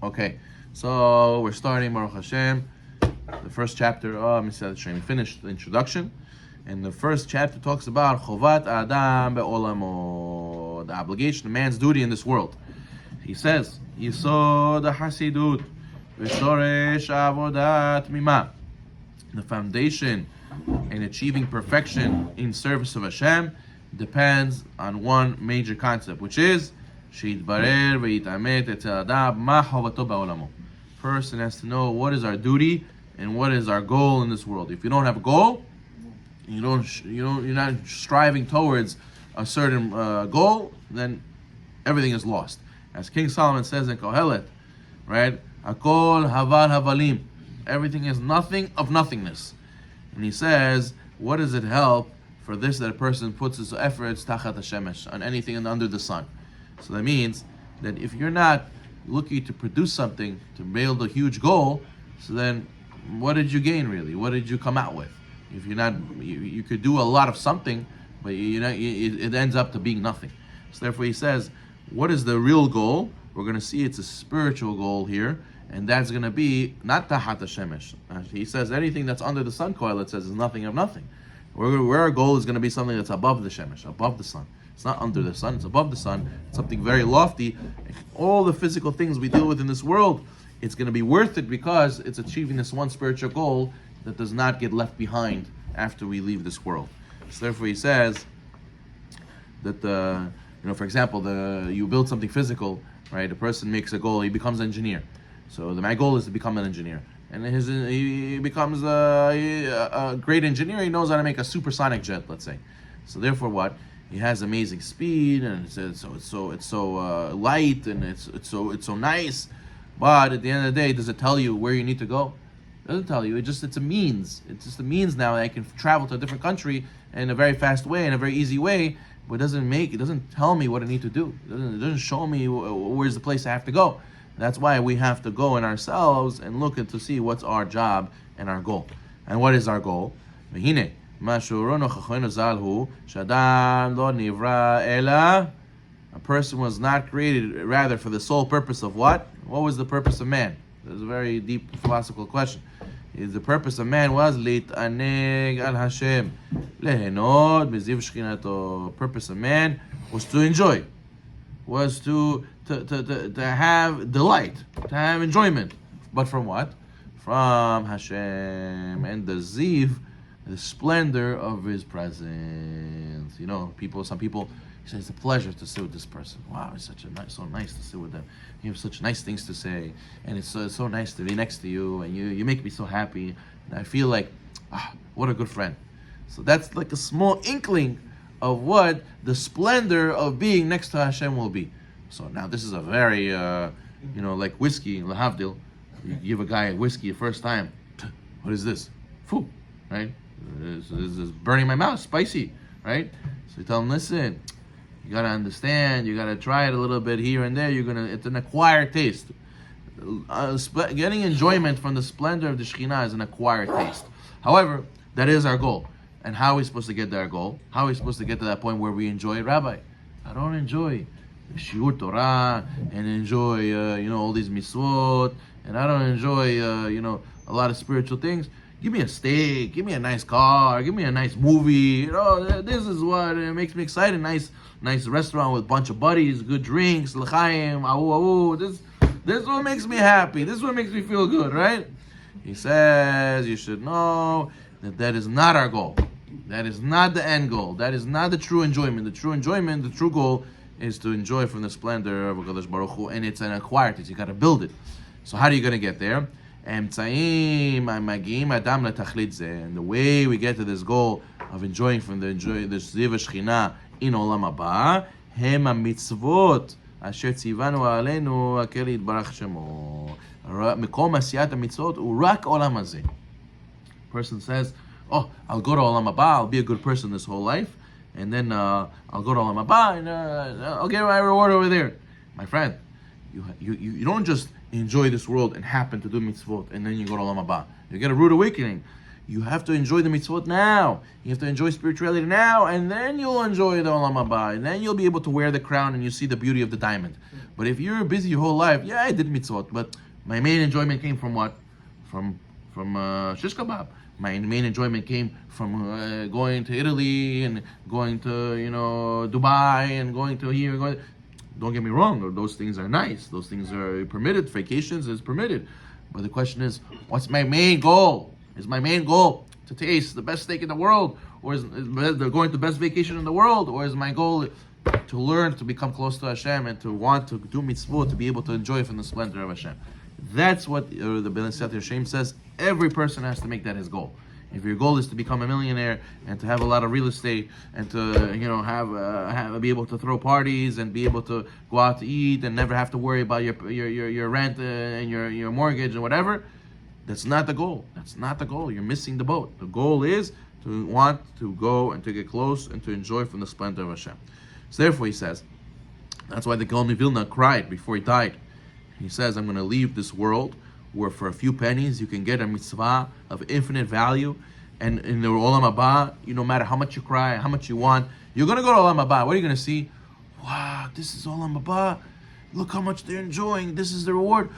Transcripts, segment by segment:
Okay, so we're starting Baruch Hashem, the first chapter of Mitzvah Hashem. We finished the introduction, and the first chapter talks about Chovat Adam be'olamo, the obligation, the man's duty in this world. He says, Yisod HaChasidut v'shoresh avodat mima. The foundation in achieving perfection in service of Hashem depends on one major concept, which is שיתברר ויתעמת אצל האדם מה חובתו בעולמו. Person has to know what is our duty and what is our goal in this world. If you don't have a goal, you're not striving towards a certain goal, then everything is lost. As King Solomon says in Kohelet, right? Hakol haval havalim. Everything is nothing of nothingness. And he says, what does it help for this that a person puts his efforts tachat hashemesh, on anything under the sun? So that means that if you're not looking to produce something, to build a huge goal, so then what did you gain really? What did you come out with? If you're not, you could do a lot of something, but it ends up to being nothing. So therefore he says, what is the real goal? We're going to see it's a spiritual goal here, and that's going to be not tahat hashemesh. He says anything that's under the sun, Kohelet says, is nothing of nothing. Where our goal is going to be something that's above the shemesh, above the sun. It's not under the sun, it's above the sun. It's something very lofty. All the physical things we deal with in this world, it's going to be worth it because it's achieving this one spiritual goal that does not get left behind after we leave this world. So therefore he says that, for example, you build something physical, right? A person makes a goal, he becomes an engineer. So my goal is to become an engineer. And he becomes a great engineer, he knows how to make a supersonic jet, let's say. So therefore what? He has amazing speed, and it's so light, and it's so nice. But at the end of the day, does it tell you where you need to go? It doesn't tell you. It's a means. It's just a means now that I can travel to a different country in a very fast way, in a very easy way. But it doesn't tell me what I need to do. It doesn't show me where's the place I have to go. That's why we have to go in ourselves and look to see what's our job and our goal. And what is our goal? A person was not created rather for the sole purpose of what? What was the purpose of man? This is a very deep philosophical question. The purpose of man was להתענג על Hashem, ליהנות בזיו שכינתו. Purpose of man was to enjoy, was to have delight, to have enjoyment. But from what? From Hashem and the ziv, the splendor of His presence. Some people say it's a pleasure to sit with this person. Wow, it's so nice to sit with them. You have such nice things to say, and it's so nice to be next to you, and you make me so happy. And I feel like, what a good friend. So that's like a small inkling of what the splendor of being next to Hashem will be. So now this is a very, like whiskey, lahavdil. You give a guy a whiskey the first time. What is this? Foo, right? This is burning my mouth, spicy, right? So you tell him, listen, you gotta understand, you gotta try it a little bit here and there. It's an acquired taste. Getting enjoyment from the splendor of the Shekhinah is an acquired taste. However, that is our goal. And how are we supposed to get to our goal? How are we supposed to get to that point where we enjoy it? Rabbi, I don't enjoy Shiur Torah and enjoy, all these mitzvot, and I don't enjoy, a lot of spiritual things. Give me a steak, give me a nice car, give me a nice movie. This is what makes me excited. Nice restaurant with a bunch of buddies, good drinks, l'chaim, This is what makes me happy. This is what makes me feel good, right? He says you should know that is not our goal. That is not the end goal. That is not the true enjoyment. The true goal is to enjoy from the splendor of HaKadosh Baruch Hu, and it's an acquired taste. You got to build it. So how are you going to get there? And the way we get to this goal of enjoying from the Ziv Shechina in Olam Haba, הם המצוות אשר ציוונו עלינו הכר יתברך שמו. מקום עשיית המצוות הוא רק עולם הזה. Person says, I'll go to Olam Haba, I'll be a good person this whole life, and then I'll go to Olam Haba and I'll get my reward over there. My friend, you don't just enjoy this world and happen to do mitzvot and then you go to Olam Haba. You get a rude awakening. You have to enjoy the mitzvot now. You have to enjoy spirituality now, and then you'll enjoy the olam haba. And then you'll be able to wear the crown and you see the beauty of the diamond. But if you're busy your whole life, yeah, I did mitzvot, but my main enjoyment came from what? From shish kebab. My main enjoyment came from going to Italy and going to Dubai and going to here. Don't get me wrong; those things are nice. Those things are permitted. Vacations is permitted. But the question is, what's my main goal? Is my main goal to taste the best steak in the world, or is going to the best vacation in the world, or is my goal to learn to become close to Hashem and to want to do mitzvot, to be able to enjoy from the splendor of Hashem? That's what the Ben Siyat Hashem says. Every person has to make that his goal. If your goal is to become a millionaire and to have a lot of real estate and to be able to throw parties and be able to go out to eat and never have to worry about your rent and your mortgage and whatever, that's not the goal. That's not the goal. You're missing the boat. The goal is to want to go and to get close and to enjoy from the splendor of Hashem. So therefore he says, that's why the Gaon of Vilna cried before he died. He says, I'm going to leave this world where for a few pennies you can get a mitzvah of infinite value. And in the Olam Haba, no matter how much you cry, how much you want, you're going to go to Olam Haba. What are you going to see? Wow, this is Olam Haba. Look how much they're enjoying. This is the reward.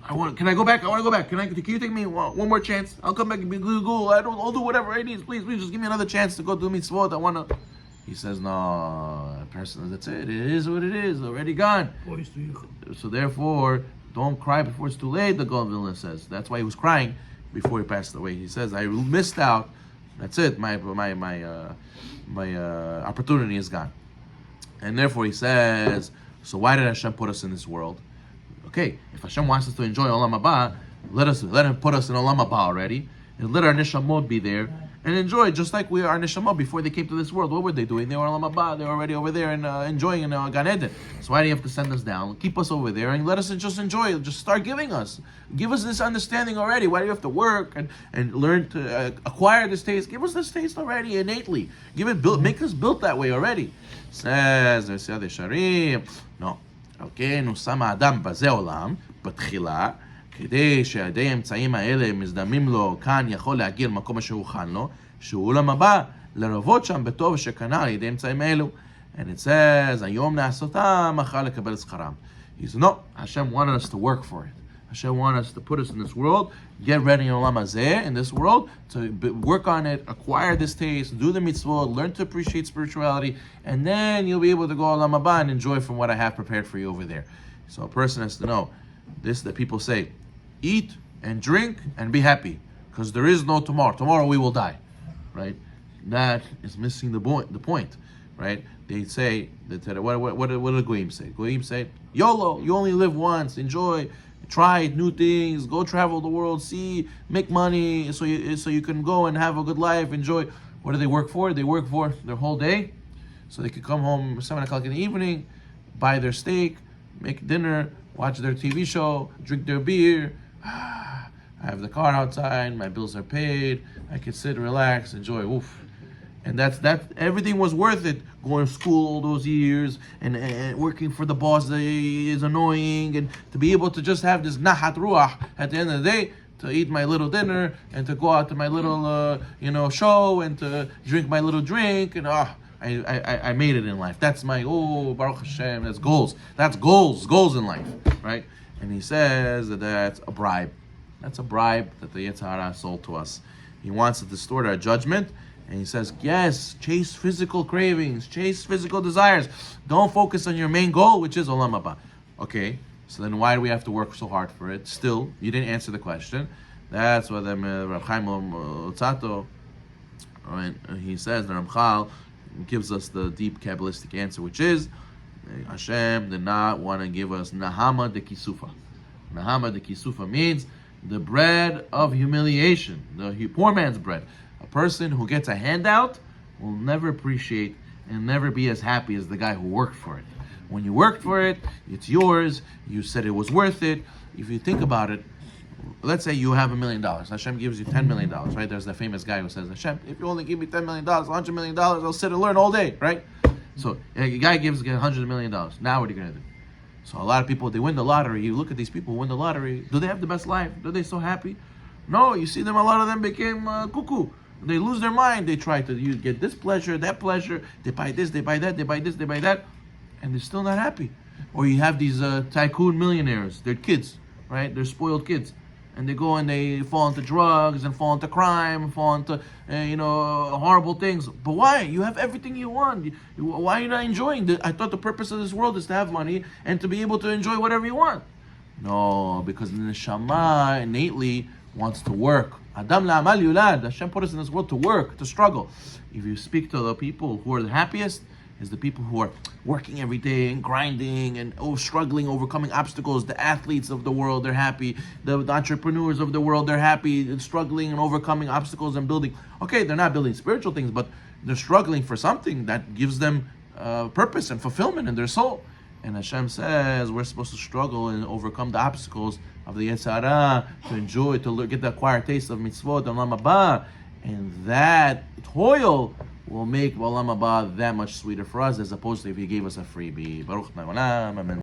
Can I go back? I want to go back. Can you take me one more chance? I'll come back and be good. I'll do whatever I need. Please, just give me another chance to go do mitzvot. I want to. He says, no, person, that's it. It is what it is. Already gone. So therefore, don't cry before it's too late, the Gaon of Vilna says. That's why he was crying before he passed away. He says, I missed out. That's it. My opportunity is gone. And therefore he says, so why did Hashem put us in this world? Okay, if Hashem wants us to enjoy Olam Haba, let him put us in Olam Haba already, and let our neshamot be there and enjoy, just like we are our neshamot before they came to this world. What were they doing? They were Olam Haba. They were already over there and enjoying in Gan Eden. So why do you have to send us down? Keep us over there and let us just enjoy it. Just start giving us. Give us this understanding already. Why do you have to work and learn to acquire this taste? Give us this taste already innately. Make us built that way already. Says no. Okay, נושם האדם בזה עולם, בתחילה, כדי שהידי האמצעים האלה מזדמים לו, כאן יכול להגיע למקום אשר הוכן לו, שהוא עולם הבא, לרבות שם בטוב שקנה על ידי האמצעים האלו. And it says, היום נעשותם, מחר לקבל שכרם. He says, no, Hashem wanted us to work for it. Hashem wanted us to put us in this world, get ready in Olam Hazeh, in this world, to work on it, acquire this taste, do the mitzvot, learn to appreciate spirituality, and then you'll be able to go Olam Haba and enjoy from what I have prepared for you over there. So a person has to know this, that people say, eat and drink and be happy, because there is no tomorrow. Tomorrow we will die, right? That is missing the point, right? They say, what do the Goyim say? Goyim say, YOLO, you only live once, enjoy. Try new things, go travel the world, see, make money, so you can go and have a good life, enjoy. What do they work for? They work for their whole day, so they could come home 7 o'clock in the evening, buy their steak, make dinner, watch their TV show, drink their beer. I have the car outside, my bills are paid, I can sit, relax, enjoy. Oof. And that everything was worth it. Going to school all those years and working for the boss that is annoying, and to be able to just have this nahat ruach at the end of the day, to eat my little dinner and to go out to my little show and to drink my little drink, and I made it in life. That's my Baruch Hashem. That's goals. That's goals in life, right? And he says that that's a bribe. That's a bribe that the Yetzer Hara sold to us. He wants to distort our judgment. And he says, yes, chase physical cravings, chase physical desires. Don't focus on your main goal, which is Olam Haba. Okay, so then why do we have to work so hard for it? Still, you didn't answer the question. That's what Rav Chaim Lotzato, he says, the Ramchal gives us the deep Kabbalistic answer, which is, Hashem did not want to give us Nahama de Kisufa. Nahama de Kisufa means the bread of humiliation, the poor man's bread. A person who gets a handout will never appreciate and never be as happy as the guy who worked for it. When you worked for it, it's yours, you said it was worth it. If you think about it, let's say you have $1 million. Hashem gives you $10 million, right? There's the famous guy who says, Hashem, if you only give me $10 million, $100 million, I'll sit and learn all day, right? So a guy gives $100 million. Now what are you going to do? So a lot of people, they win the lottery. You look at these people who win the lottery. Do they have the best life? Are they so happy? No, you see them, a lot of them became cuckoo. They lose their mind. They try to get this pleasure, that pleasure. They buy this, they buy that, they buy this, they buy that. And they're still not happy. Or you have these tycoon millionaires. They're kids, right? They're spoiled kids. And they go and they fall into drugs and fall into crime, fall into, horrible things. But why? You have everything you want. Why are you not enjoying? I thought the purpose of this world is to have money and to be able to enjoy whatever you want. No, because the neshama innately wants to work. Adam la'amal yulad. Hashem put us in this world to work, to struggle. If you speak to the people who are the happiest, is the people who are working every day and grinding and struggling, overcoming obstacles. The athletes of the world, they're happy. The entrepreneurs of the world, they're happy, and struggling and overcoming obstacles and building. Okay, they're not building spiritual things, but they're struggling for something that gives them purpose and fulfillment in their soul. And Hashem says we're supposed to struggle and overcome the obstacles of the Yetzer Hara to enjoy, to get the acquired taste of mitzvot and olam haba. And that toil will make olam haba that much sweeter for us, as opposed to if He gave us a freebie. Baruch Adonai Olam. Amen.